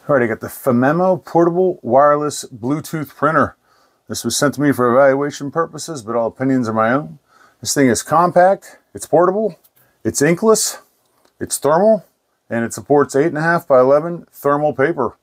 All right, I got the Phomemo portable wireless Bluetooth printer. This was sent to me for evaluation purposes, but all opinions are my own. This thing is compact, it's portable, it's inkless, it's thermal, and it supports 8.5 by 11 thermal paper.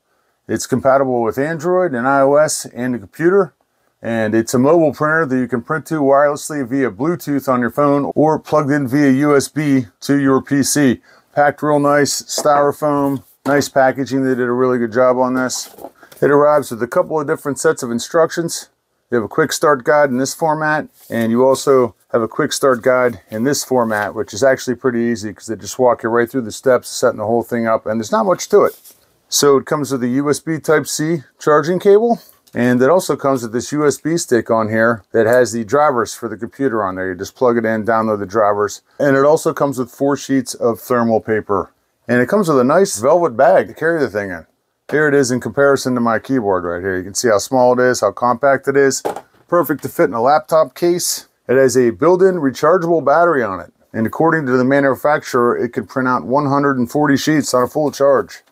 It's compatible with Android and iOS and the computer, and it's a mobile printer that you can print to wirelessly via Bluetooth on your phone or plugged in via USB to your PC. Packed real nice, styrofoam, nice packaging. They did a really good job on this. It arrives with a couple of different sets of instructions. You have a quick start guide in this format, and you also have a quick start guide in this format, which is actually pretty easy because they just walk you right through the steps, setting the whole thing up, and there's not much to it. So it comes with a USB Type-C charging cable, and it also comes with this USB stick on here that has the drivers for the computer on there. You just plug it in, download the drivers, and it also comes with 4 sheets of thermal paper. And it comes with a nice velvet bag to carry the thing in. Here it is in comparison to my keyboard right here. You can see how small it is, how compact it is. Perfect to fit in a laptop case. It has a built-in rechargeable battery on it. And according to the manufacturer, it can print out 140 sheets on a full charge.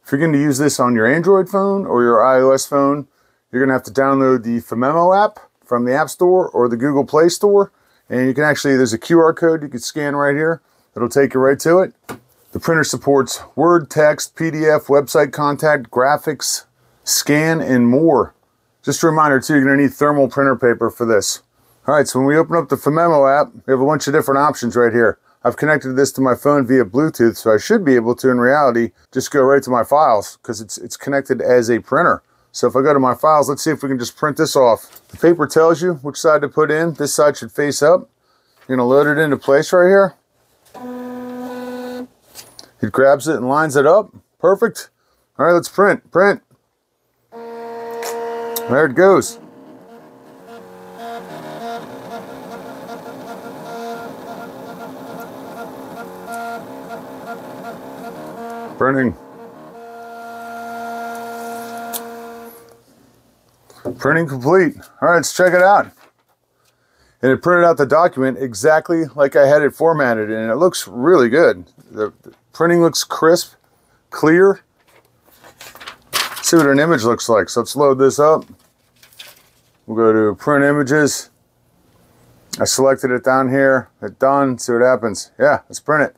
If you're going to use this on your Android phone or your iOS phone, you're going to have to download the Phomemo app from the App Store or the Google Play Store. And you can actually, there's a QR code you can scan right here. It'll take you right to it. The printer supports Word, text, PDF, website contact, graphics, scan, and more. Just a reminder too, you're going to need thermal printer paper for this. All right, so when we open up the Phomemo app, we have a bunch of different options right here. I've connected this to my phone via Bluetooth, so I should be able to, in reality, just go right to my files because it's connected as a printer. So if I go to my files, let's see if we can just print this off. The paper tells you which side to put in. This side should face up. You're going to load it into place right here. It grabs it and lines it up. Perfect. All right, let's print. Print. There it goes. Printing. Printing complete. All right, let's check it out. And it printed out the document exactly like I had it formatted, and it looks really good. The printing looks crisp, clear. Let's see what an image looks like. So let's load this up. We'll go to print images. I selected it down here. Hit done. See what happens. Yeah, let's print it.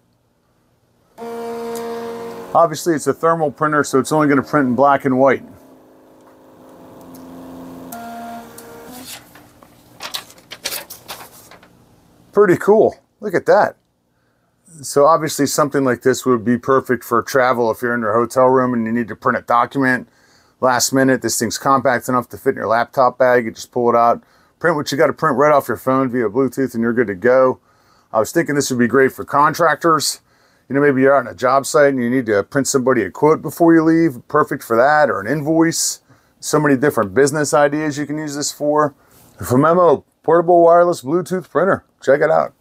Obviously, it's a thermal printer, so it's only going to print in black and white. Pretty cool. Look at that. So obviously something like this would be perfect for travel if you're in your hotel room and you need to print a document last minute. This thing's compact enough to fit in your laptop bag. You just pull it out, print what you got to print right off your phone via Bluetooth, and you're good to go. I was thinking this would be great for contractors. You know, maybe you're out on a job site and you need to print somebody a quote before you leave. Perfect for that, or an invoice. So many different business ideas you can use this for. The Phomemo portable wireless Bluetooth printer. Check it out.